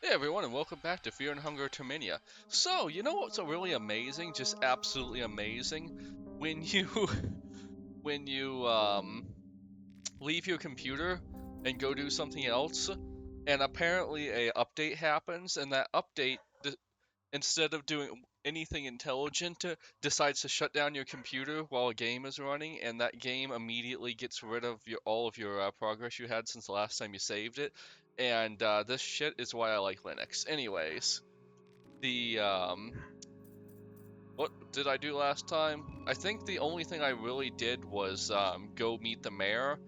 Hey everyone, and welcome back to Fear and Hunger Termina. So, you know what's really amazing? Just absolutely amazing? When you when you leave your computer and go do something else, and apparently a update happens, and that update instead of doing anything intelligent decides to shut down your computer while a game is running, and that game immediately gets rid of all of your progress you had since the last time you saved it. And this shit is why I like Linux. Anyways, the what did I do last time? I think the only thing I really did was go meet the mayor.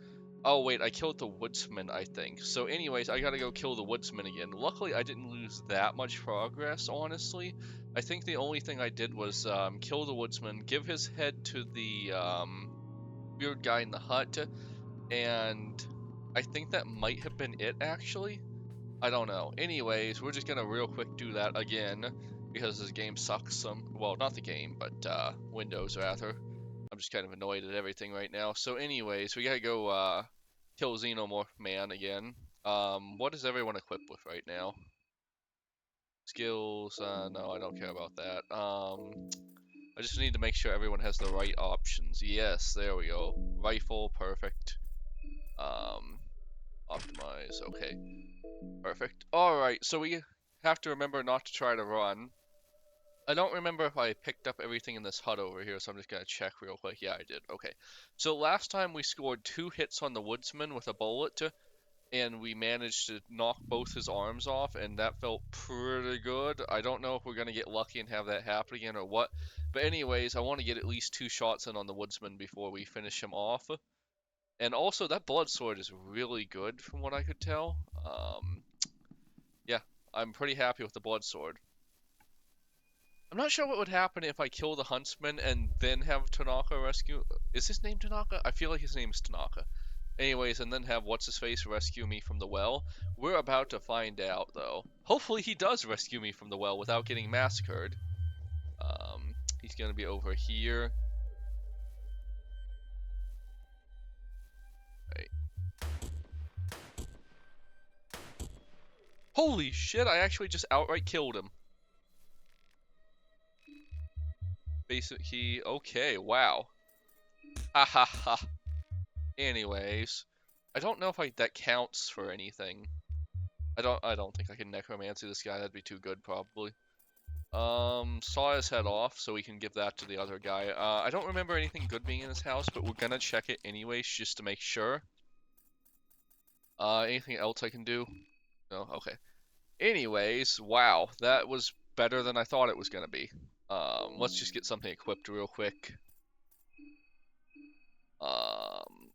Oh wait, I killed the woodsman, I think. So anyways, I gotta go kill the woodsman again. Luckily, I didn't lose that much progress, honestly. I think the only thing I did was kill the woodsman, give his head to the weird guy in the hut, and I think that might have been it, actually. I don't know. Anyways, we're just gonna real quick do that again because this game sucks well, not the game, but Windows rather. I'm just kind of annoyed at everything right now. So anyways, we gotta go kill Xenomorph Man again. What is everyone equipped with right now? Skills, no, I don't care about that. I just need to make sure everyone has the right options. Yes, there we go. Rifle, perfect. Um, optimize, okay. Perfect. Alright, so we have to remember not to try to run. I don't remember if I picked up everything in this hut over here, so I'm just gonna check real quick. Yeah, I did. Okay. So last time we scored 2 hits on the woodsman with a bullet, and we managed to knock both his arms off, and that felt pretty good. I don't know if we're gonna get lucky and have that happen again or what. But anyways, I want to get at least 2 shots in on the woodsman before we finish him off. And also, that blood sword is really good from what I could tell. Yeah, I'm pretty happy with the blood sword. I'm not sure what would happen if I kill the huntsman and then have Tanaka rescue. Is his name Tanaka? I feel like his name is Tanaka. Anyways, and then have what's his face rescue me from the well. We're about to find out, though. Hopefully, he does rescue me from the well without getting massacred. He's gonna be over here. Right. Holy shit! I actually just outright killed him. Basic key. Okay. Wow. Ha ha ha. Anyways, I don't know if that counts for anything. I don't think I can necromancy this guy. That'd be too good, probably. Saw his head off, so we can give that to the other guy. I don't remember anything good being in his house, but we're gonna check it anyways, just to make sure. Anything else I can do? No? Okay. Anyways, wow, that was better than I thought it was gonna be. Let's just get something equipped real quick. Um,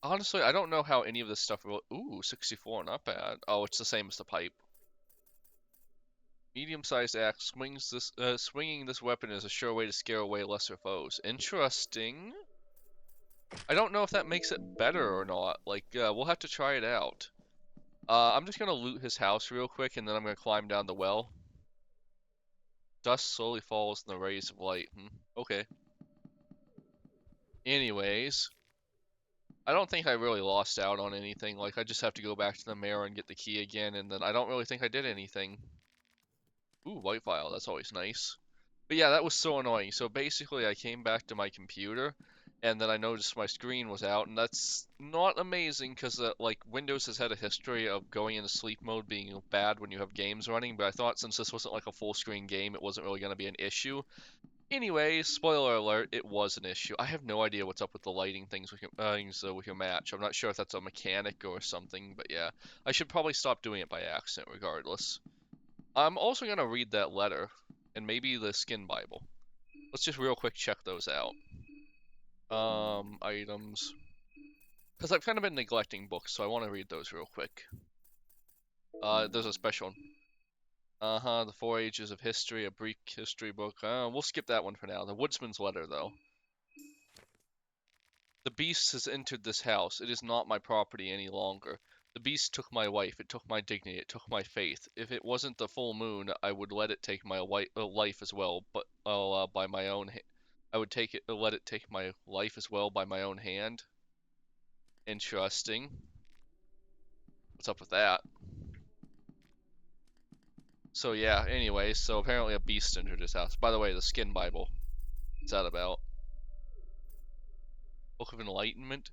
honestly, I don't know how any of this stuff will. Ooh, 64, not bad. Oh, it's the same as the pipe. Medium-sized axe swinging this weapon is a sure way to scare away lesser foes. Interesting. I don't know if that makes it better or not. Like, we'll have to try it out. I'm just gonna loot his house real quick, and then I'm gonna climb down the well. Dust slowly falls in the rays of light. Okay. Anyways, I don't think I really lost out on anything. Like, I just have to go back to the mayor and get the key again, and then I don't really think I did anything. Ooh, white file. That's always nice. But yeah, that was so annoying. So basically, I came back to my computer, and then I noticed my screen was out, and that's not amazing because like Windows has had a history of going into sleep mode being bad when you have games running. But I thought since this wasn't like a full screen game, it wasn't really going to be an issue. Anyways, spoiler alert, it was an issue. I have no idea what's up with the lighting with your match. I'm not sure if that's a mechanic or something, but yeah, I should probably stop doing it by accident regardless. I'm also gonna read that letter and maybe the skin Bible. Let's just real quick check those out. Items. Because I've kind of been neglecting books, so I want to read those real quick. There's a special one. Uh-huh, the Four Ages of History, a brief history book. We'll skip that one for now. The Woodsman's Letter, though. The beast has entered this house. It is not my property any longer. The beast took my wife. It took my dignity. It took my faith. If it wasn't the full moon, I would let it take my life as well. But by my own, I would let it take my life as well by my own hand. Interesting. What's up with that? So yeah, anyway, so apparently a beast entered his house. By the way, the Skin Bible. What's that about? Book of Enlightenment?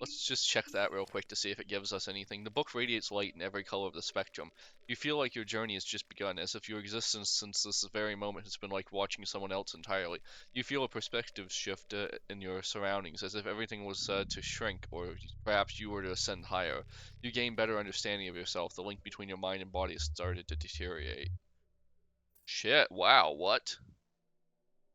Let's just check that real quick to see if it gives us anything. The book radiates light in every color of the spectrum. You feel like your journey has just begun, as if your existence since this very moment has been like watching someone else entirely. You feel a perspective shift in your surroundings, as if everything was to shrink, or perhaps you were to ascend higher. You gain better understanding of yourself. The link between your mind and body has started to deteriorate. Shit, wow, what?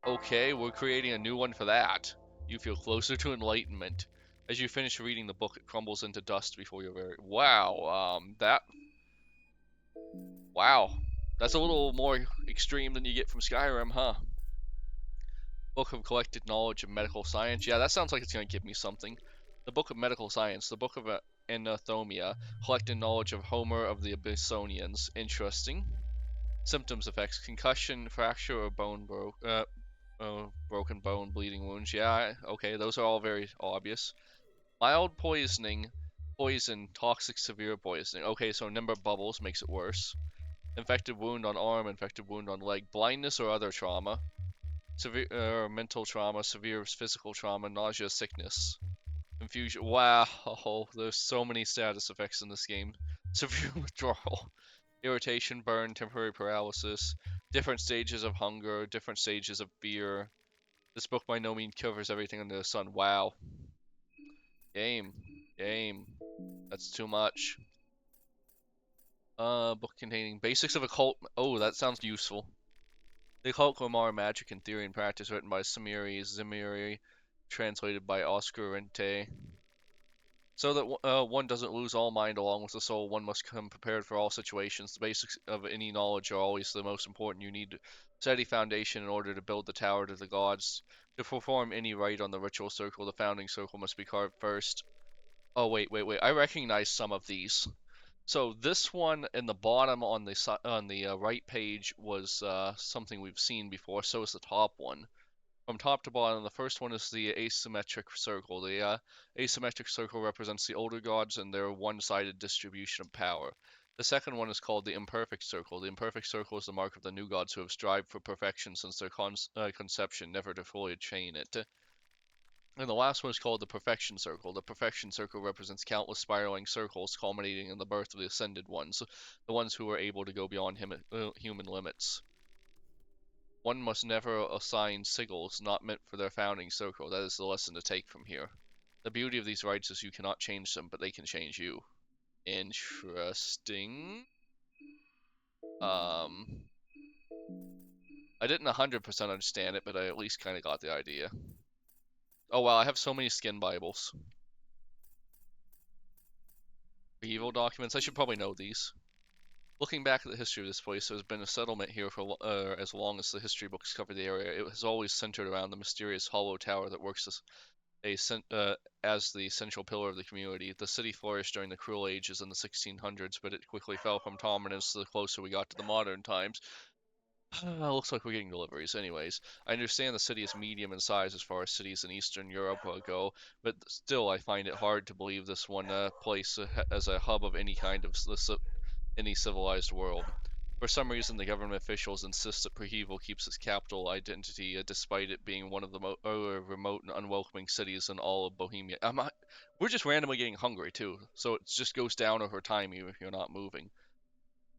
Okay, we're creating a new one for that. You feel closer to enlightenment. As you finish reading the book, it crumbles into dust before your very... Wow, Wow. That's a little more extreme than you get from Skyrim, huh? Book of Collected Knowledge of Medical Science. Yeah, that sounds like it's going to give me something. The Book of Medical Science. The Book of Anatomia. Collected Knowledge of Homer of the Abyssinians. Interesting. Symptoms, effects, concussion, fracture, or broken bone, bleeding wounds. Yeah, okay, those are all very obvious. Mild poisoning, poison, toxic, severe poisoning. Okay, so number of bubbles makes it worse. Infected wound on arm, infected wound on leg, blindness or other trauma, severe mental trauma, severe physical trauma, nausea, sickness, confusion. Wow, there's so many status effects in this game. Severe withdrawal, irritation, burn, temporary paralysis, different stages of hunger, different stages of fear. This book by no means covers everything under the sun. Wow. Game. Game. That's too much. Book containing basics of occult. Oh, that sounds useful. The occult Lamar Magic in Theory and Practice, written by Samiri Zimiri, translated by Oscar Rente. So that one doesn't lose all mind along with the soul, one must come prepared for all situations. The basics of any knowledge are always the most important. You need a steady foundation in order to build the tower to the gods. To perform any rite on the ritual circle, the founding circle must be carved first. Oh, wait. I recognize some of these. So this one in the bottom on the right page was something we've seen before. So is the top one. From top to bottom, the first one is the asymmetric circle. The asymmetric circle represents the older gods and their one-sided distribution of power. The second one is called the imperfect circle. The imperfect circle is the mark of the new gods who have strived for perfection since their conception, never to fully attain it. And the last one is called the perfection circle. The perfection circle represents countless spiraling circles culminating in the birth of the ascended ones, the ones who are able to go beyond human limits. One must never assign sigils not meant for their founding circle. That is the lesson to take from here. The beauty of these rites is you cannot change them, but they can change you. Interesting. I didn't 100% understand it, but I at least kind of got the idea. Oh wow, I have so many skin Bibles. Evil documents, I should probably know these. Looking back at the history of this place, there's been a settlement here for as long as the history books cover the area. It has always centered around the mysterious hollow tower that works as the central pillar of the community. The city flourished during the cruel ages in the 1600s, but it quickly fell from prominence the closer we got to the modern times. Looks like we're getting deliveries. Anyways, I understand the city is medium in size as far as cities in Eastern Europe go, but still I find it hard to believe this one place as a hub of any kind of any civilized world. For some reason, the government officials insist that Prehevel keeps its capital identity, despite it being one of the most remote and unwelcoming cities in all of Bohemia. We're just randomly getting hungry, too, so it just goes down over time even if you're not moving,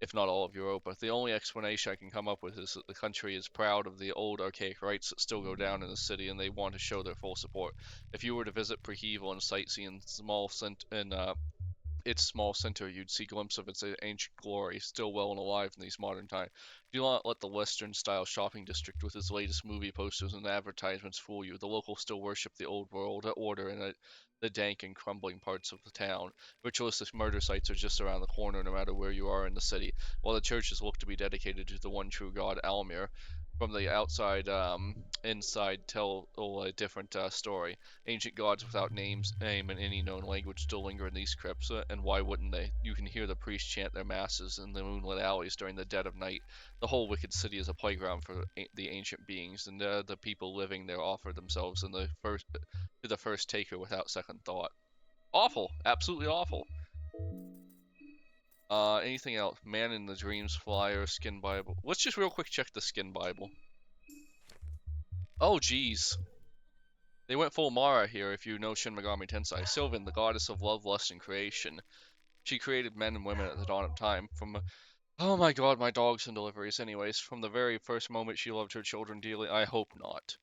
if not all of Europa. The only explanation I can come up with is that the country is proud of the old archaic rites that still go down in the city, and they want to show their full support. If you were to visit Prehevel and sightsee in its small center, you'd see glimpses of its ancient glory, still well and alive in these modern times. Do not let the Western-style shopping district with its latest movie posters and advertisements fool you. The locals still worship the old world order in the dank and crumbling parts of the town. Ritualistic murder sites are just around the corner no matter where you are in the city, while the churches look to be dedicated to the one true god, Almir. From the outside, inside tell a different story. Ancient gods without name in any known language still linger in these crypts, and why wouldn't they? You can hear the priests chant their masses in the moonlit alleys during the dead of night. The whole wicked city is a playground for the ancient beings, and the people living there offer themselves to the first taker without second thought. Awful, absolutely awful. Anything else? Man in the Dreams Flyer, Skin Bible. Let's just real quick check the Skin Bible. Oh, geez. They went full Mara here, if you know Shin Megami Tensei. Sylvan, the goddess of love, lust, and creation. She created men and women at the dawn of time. Oh my god, my dog's in deliveries. Anyways, from the very first moment she loved her children dearly. I hope not.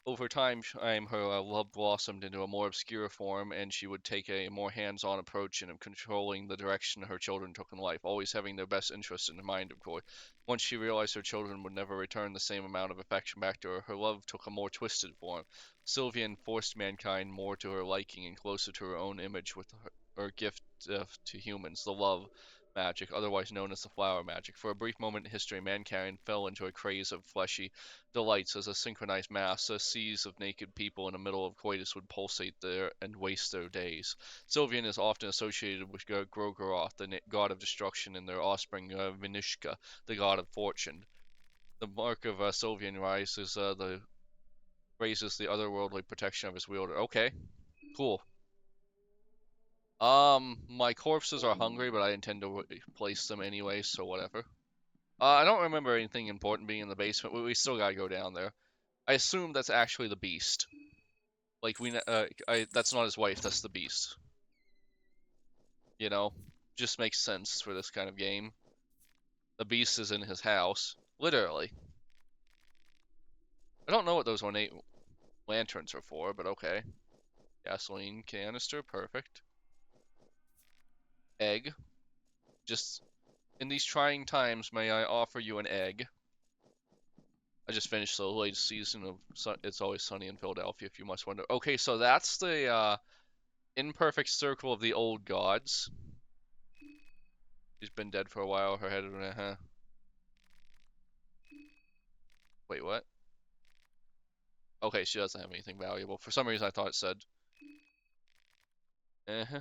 Over time, her love blossomed into a more obscure form, and she would take a more hands-on approach in controlling the direction her children took in life, always having their best interests in mind, of course. Once she realized her children would never return the same amount of affection back to her, her love took a more twisted form. Sylvian forced mankind more to her liking and closer to her own image with her gift to humans, the love magic, otherwise known as the flower magic. For a brief moment in history, mankind fell into a craze of fleshy delights as a synchronized mass, a seas of naked people in the middle of coitus would pulsate there and waste their days. Sylvian is often associated with Grogoroth, the god of destruction, and their offspring Vinishka, the god of fortune. The mark of Sylvian raises the otherworldly protection of his wielder. Okay, cool. My corpses are hungry, but I intend to replace them anyway, so whatever. I don't remember anything important being in the basement. We still gotta go down there. I assume that's actually the beast. Like that's not his wife. That's the beast. You know, just makes sense for this kind of game. The beast is in his house, literally. I don't know what those ornate lanterns are for, but okay. Gasoline canister, perfect. Egg. Just in these trying times, may I offer you an egg? I just finished the latest season of It's Always Sunny in Philadelphia, if you must wonder. Okay, so that's the imperfect circle of the old gods. She's been dead for a while. Her head. Wait, what? Okay, she doesn't have anything valuable. For some reason, I thought it said. Uh-huh.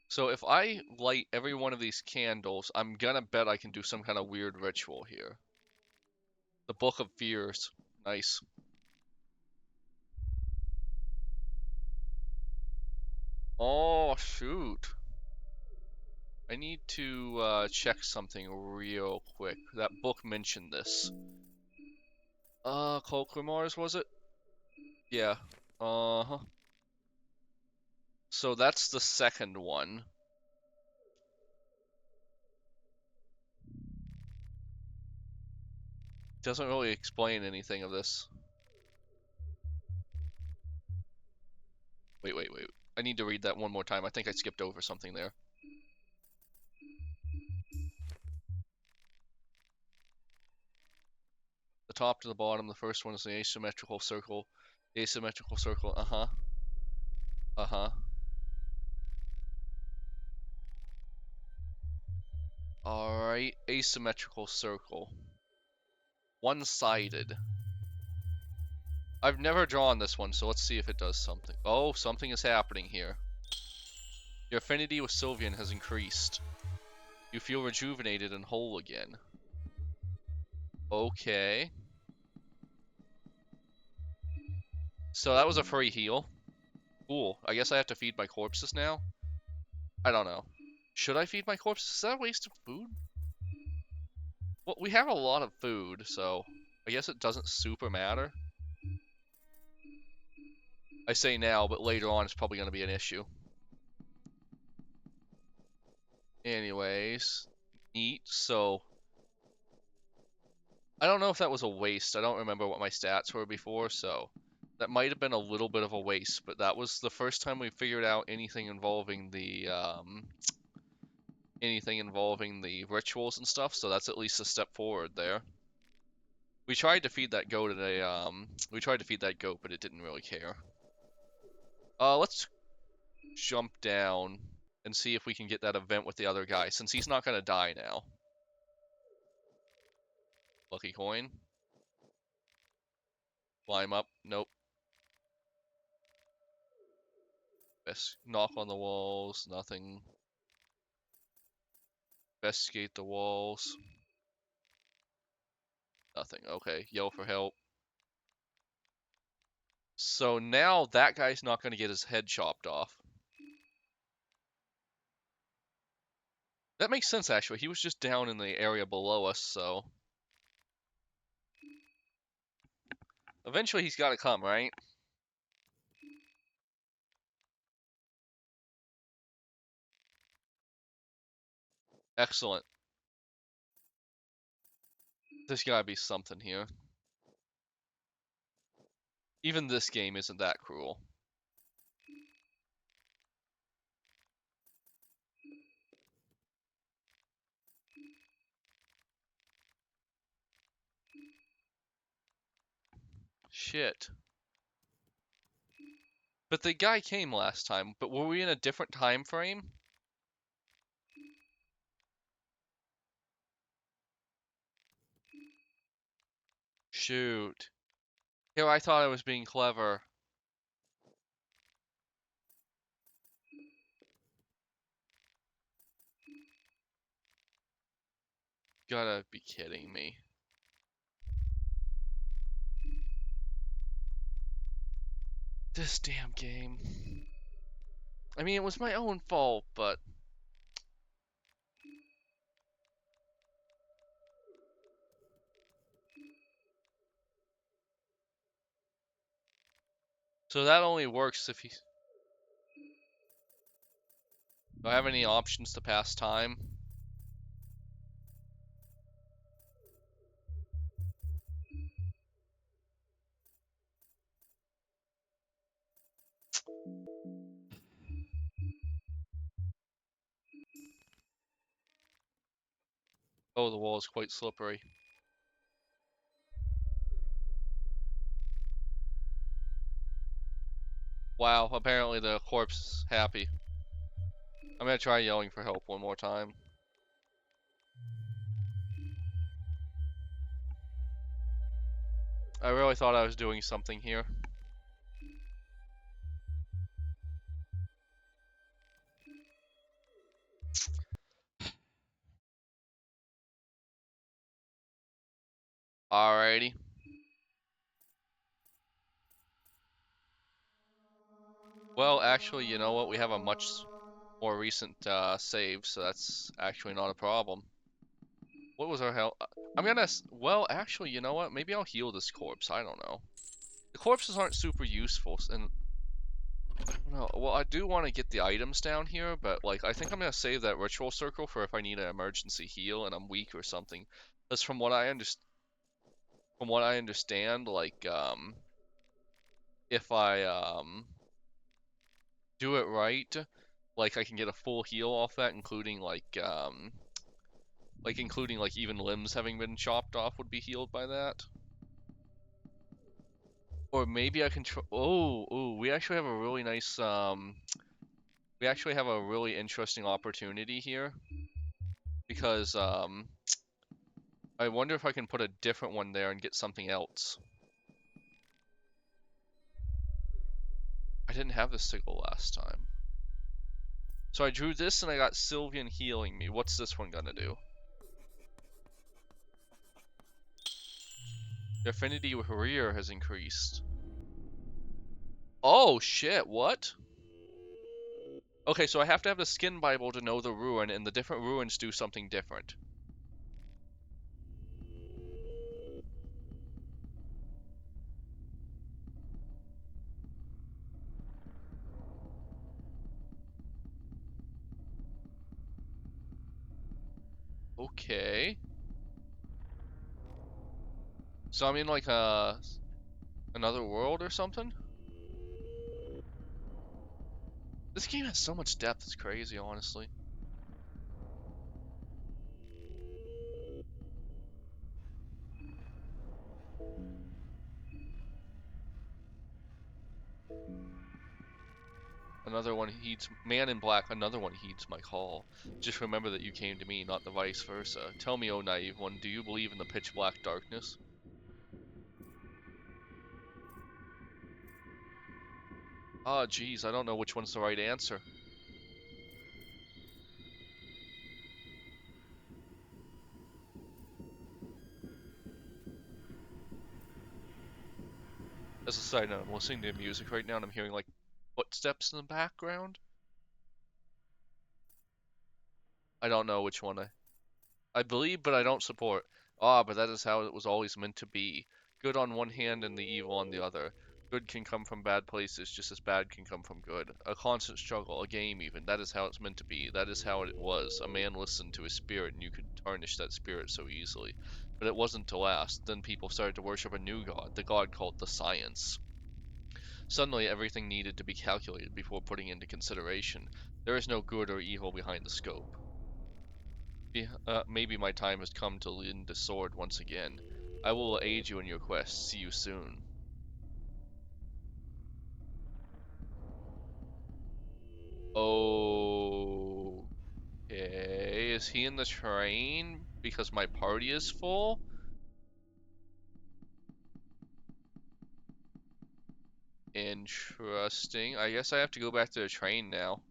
So if I light every one of these candles, I'm gonna bet I can do some kind of weird ritual here. The Book of Fears. Nice. Oh, shoot. I need to check something real quick. That book mentioned this. Colcrimars, was it? Yeah. Uh-huh. So that's the second one. Doesn't really explain anything of this. Wait. I need to read that one more time. I think I skipped over something there. The top to the bottom, the first one is the asymmetrical circle. The asymmetrical circle, uh-huh. Uh-huh. Alright, asymmetrical circle. One-sided. I've never drawn this one, so let's see if it does something. Oh, something is happening here. Your affinity with Sylvian has increased. You feel rejuvenated and whole again. Okay. So that was a free heal. Cool. I guess I have to feed my corpses now? I don't know. Should I feed my corpses? Is that a waste of food? Well, we have a lot of food, so I guess it doesn't super matter. I say now, but later on it's probably going to be an issue. Anyways, neat. So I don't know if that was a waste. I don't remember what my stats were before, so that might have been a little bit of a waste, but that was the first time we figured out anything involving the rituals and stuff, so that's at least a step forward there. We tried to feed that goat but it didn't really care. Let's jump down and see if we can get that event with the other guy, since he's not gonna die now. Lucky coin. Climb up. Nope. Best knock on the walls. Nothing. Investigate the walls. Nothing. Okay. Yell for help. So now that guy's not gonna get his head chopped off. That makes sense, actually. He was just down in the area below us, so... Eventually he's gotta come, right? Excellent. There's gotta be something here. Even this game isn't that cruel. Shit. But the guy came last time, but were we in a different time frame? Shoot. Here, I thought I was being clever. Gotta be kidding me. This damn game. I mean, it was my own fault, but... So that only works if he... Do I have any options to pass time? Oh, the wall is quite slippery. Wow, apparently the corpse is happy. I'm gonna try yelling for help one more time. I really thought I was doing something here. Alrighty. Well, actually, you know what? We have a much more recent save, so that's actually not a problem. What was our hell? I'm gonna. Well, actually, you know what? Maybe I'll heal this corpse. I don't know. The corpses aren't super useful, and I don't know. Well, I do want to get the items down here, but like, I think I'm gonna save that ritual circle for if I need an emergency heal and I'm weak or something. Because from what I understand, like, if I do it right, like I can get a full heal off that, including including like even limbs having been chopped off would be healed by that. Or maybe I can try. Oh, we actually have a really nice we actually have a really interesting opportunity here because I wonder if I can put a different one there and get something else. I didn't have this sickle last time. So I drew this and I got Sylvian healing me. What's this one gonna do? The affinity with rear has increased. Oh shit, what? Okay, so I have to have the skin Bible to know the ruin, and the different ruins do something different. Okay. So I'm in like another world or something? This game has so much depth, it's crazy, honestly. Another one heeds, man in black, another one heeds my call. Just remember that you came to me, not the vice versa. Tell me, O naive one, do you believe in the pitch black darkness? Ah, geez, I don't know which one's the right answer. As a side note, I'm listening to music right now and I'm hearing like footsteps in the background. I don't know which one I believe, but I don't support. Ah, but that is how it was always meant to be. Good on one hand and the evil on the other. Good can come from bad places just as bad can come from good. A constant struggle, a game even. That is how it's meant to be. That is how it was. A man listened to his spirit and you could tarnish that spirit so easily. But it wasn't to last. Then people started to worship a new god, the god called the science. Suddenly everything needed to be calculated before putting into consideration. There is no good or evil behind the scope. Maybe my time has come to lend the sword once again. I will aid you in your quest. See you soon. Okay. Is he in the train because my party is full? Interesting. I guess I have to go back to the train now.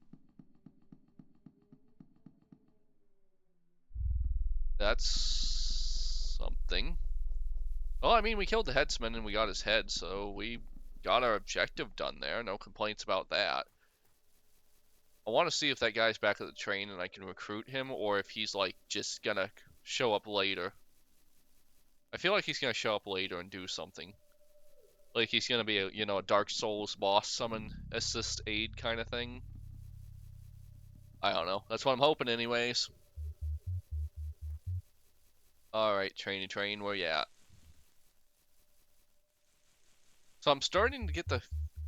That's something. Well, I mean, we killed the headsman and we got his head, so we got our objective done there. No complaints about that. I want to see if that guy's back at the train and I can recruit him, or if he's like just gonna show up later. I feel like he's gonna show up later and do something. Like he's gonna be a Dark Souls boss summon assist aid kind of thing. I don't know. That's what I'm hoping anyways. Alright, train, where you at? So I'm starting to get the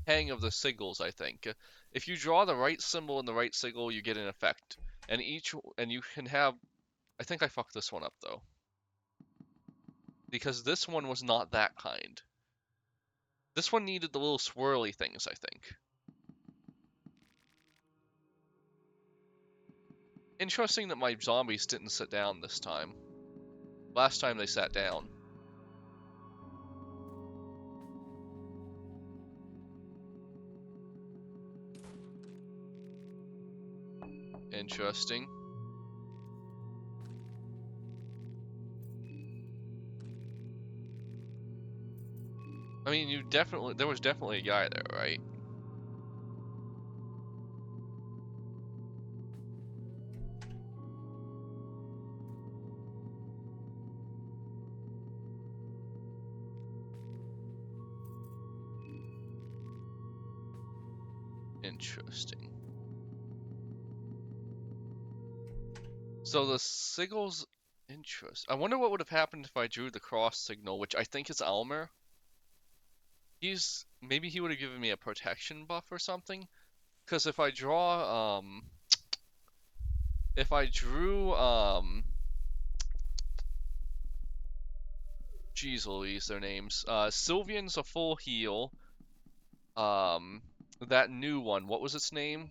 hang of the sigils, I think. If you draw the right symbol and the right sigil, you get an effect. And you can have I think I fucked this one up though. Because this one was not that kind. This one needed the little swirly things, I think. Interesting that my zombies didn't sit down this time. Last time they sat down. Interesting. I mean, there was definitely a guy there, right? Interesting. So the sigils, I wonder what would have happened if I drew the cross signal, which I think is Elmer. Maybe he would have given me a protection buff or something. Because if I drew, geez Louise, their names. Sylvian's a full heal. Um, that new one, what was its name?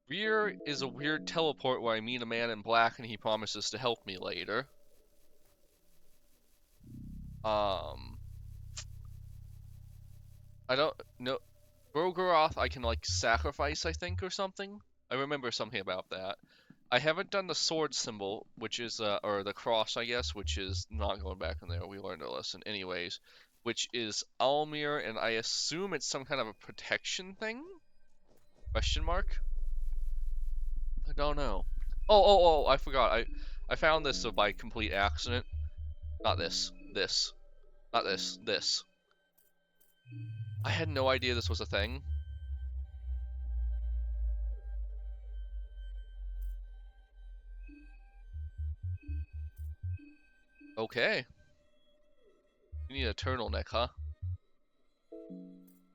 Rear is a weird teleport where I meet a man in black and he promises to help me later. Um, I don't know. Rogoroth I can like sacrifice, I think, or something. I remember something about that. I haven't done the sword symbol, which is or the cross, I guess, which is not going back in there. We learned our lesson, anyways. Which is Almir, and I assume it's some kind of a protection thing? Question mark? I don't know. Oh! I forgot. I found this by complete accident. Not this. This. Not this. This. I had no idea this was a thing. Okay. You need a turtleneck, huh?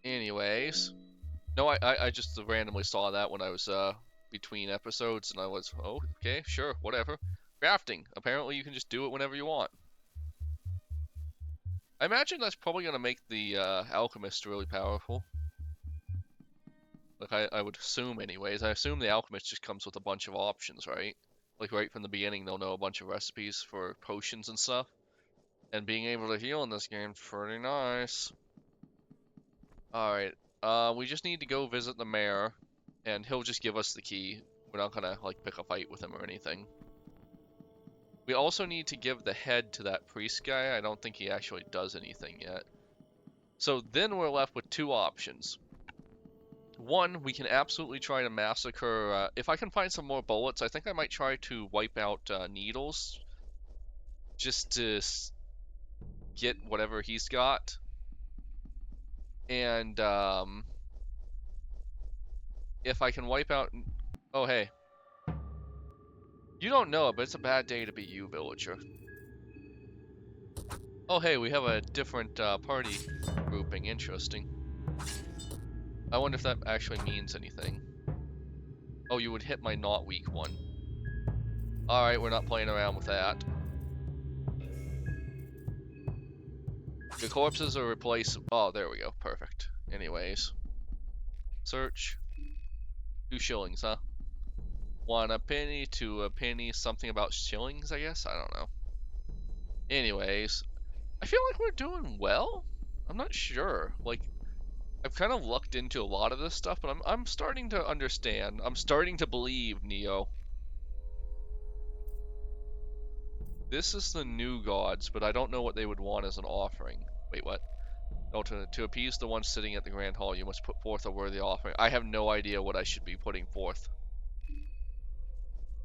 Anyways. No, I just randomly saw that when I was between episodes, and I was, oh, okay, sure, whatever. Crafting. Apparently you can just do it whenever you want. I imagine that's probably gonna make the alchemist really powerful. Like I would assume anyways. I assume the alchemist just comes with a bunch of options, right? Like right from the beginning they'll know a bunch of recipes for potions and stuff. And being able to heal in this game is pretty nice. Alright. We just need to go visit the mayor, and he'll just give us the key. We're not gonna, like, pick a fight with him or anything. We also need to give the head to that priest guy. I don't think he actually does anything yet. So then we're left with two options. One, we can absolutely try to massacre. If I can find some more bullets, I think I might try to wipe out Needles just to get whatever he's got. And if I can wipe out. Oh, hey. You don't know it, but it's a bad day to be you, villager. Oh, hey, we have a different party grouping. Interesting. I wonder if that actually means anything. Oh, you would hit my not weak one. Alright, we're not playing around with that. The corpses are replaced. Oh, there we go. Perfect. Anyways. Search. 2 shillings, huh? 1 a penny, 2 a penny. Something about shillings, I guess? I don't know. Anyways. I feel like we're doing well. I'm not sure. Like, I've kind of looked into a lot of this stuff, but I'm starting to understand. I'm starting to believe, Neo. This is the new gods, but I don't know what they would want as an offering. Wait, what? No, to appease the one sitting at the grand hall, you must put forth a worthy offering. I have no idea what I should be putting forth.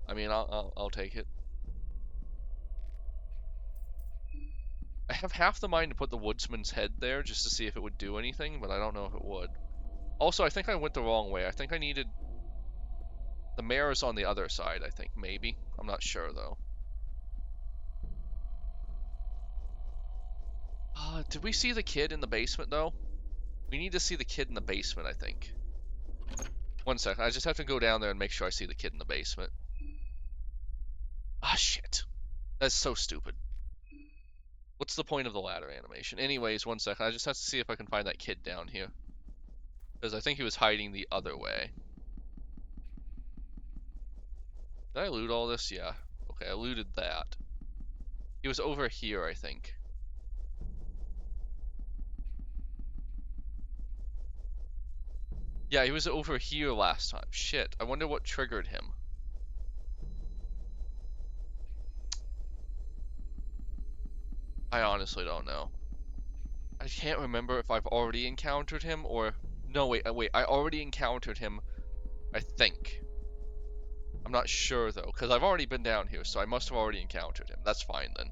I mean, I'll take it. I have half the mind to put the woodsman's head there just to see if it would do anything, but I don't know if it would. Also, I think I went the wrong way. I think I needed... The mayor's on the other side, I think, maybe. I'm not sure, though. Did we see the kid in the basement, though? We need to see the kid in the basement, I think. One sec, I just have to go down there and make sure I see the kid in the basement. Ah, shit. That's so stupid. What's the point of the ladder animation? Anyways, one sec, I just have to see if I can find that kid down here. Because I think he was hiding the other way. Did I loot all this? Yeah. Okay, I looted that. He was over here, I think. Yeah, he was over here last time. Shit, I wonder what triggered him. I honestly don't know. I can't remember if I've already encountered him or... No, wait, I already encountered him, I think. I'm not sure, though, because I've already been down here, so I must have already encountered him. That's fine, then.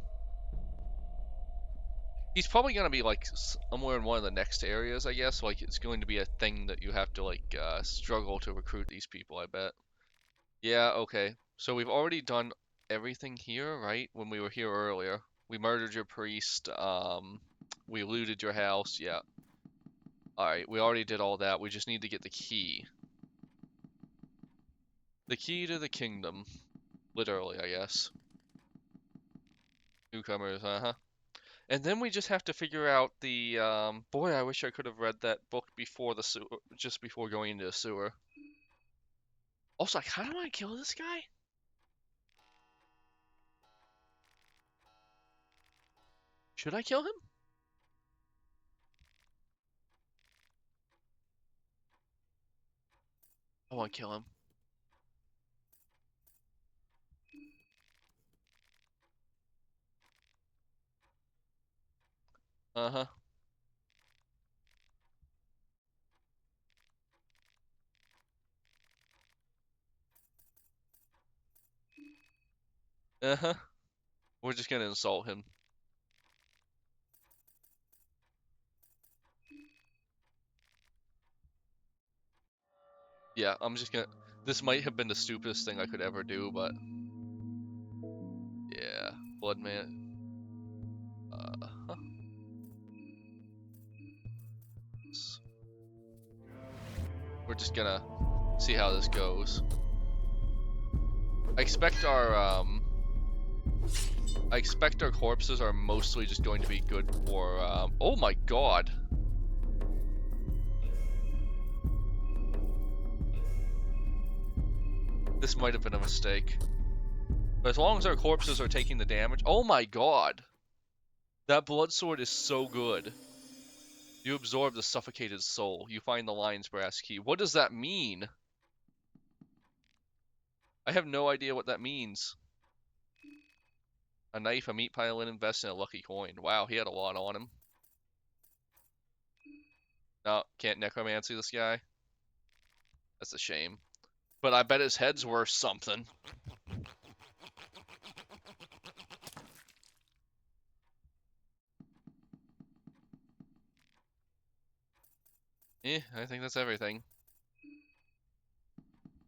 He's probably going to be, like, somewhere in one of the next areas, I guess. Like, it's going to be a thing that you have to, like, struggle to recruit these people, I bet. Yeah, okay. So we've already done everything here, right? When we were here earlier. We murdered your priest, we looted your house, yeah. Alright, we already did all that. We just need to get the key. The key to the kingdom. Literally, I guess. Newcomers, uh-huh. And then we just have to figure out the, boy, I wish I could have read that book before the sewer, just before going into the sewer. Also, I kind of want to kill this guy. Should I kill him? I want to kill him. Uh-huh. Uh-huh. We're just gonna insult him. Yeah, I'm just gonna... This might have been the stupidest thing I could ever do, but... Yeah, Blood Man. Huh. We're just gonna see how this goes. I expect our corpses are mostly just going to be good for, oh my god! This might have been a mistake. But as long as our corpses are taking the damage... Oh my god! That blood sword is so good. You absorb the suffocated soul. You find the lion's brass key. What does that mean? I have no idea what that means. A knife, a meat pile, and invest in a lucky coin. Wow, he had a lot on him. No, can't necromancy this guy. That's a shame. But I bet his head's worth something. I think that's everything.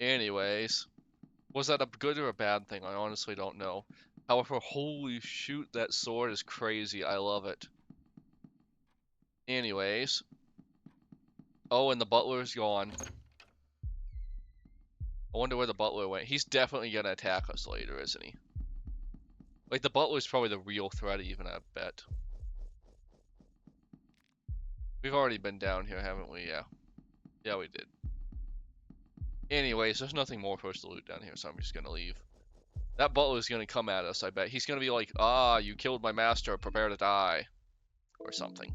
Anyways, was that a good or a bad thing? I honestly don't know. However, holy shoot, that sword is crazy. I love it. Anyways. Oh, and the butler's gone. I wonder where the butler went. He's definitely gonna attack us later, isn't he? Like, the butler's probably the real threat even, I bet. We've already been down here, haven't we? Yeah. Yeah, we did. Anyways, there's nothing more for us to loot down here, so I'm just gonna leave. That butler's gonna come at us, I bet. He's gonna be like, ah, you killed my master, prepare to die. Or something.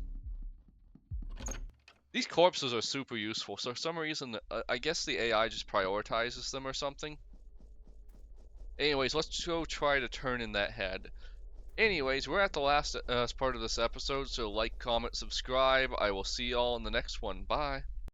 These corpses are super useful, so for some reason, I guess the AI just prioritizes them or something. Anyways, let's go try to turn in that head. Anyways, we're at the last part of this episode, so like, comment, subscribe. I will see y'all in the next one. Bye.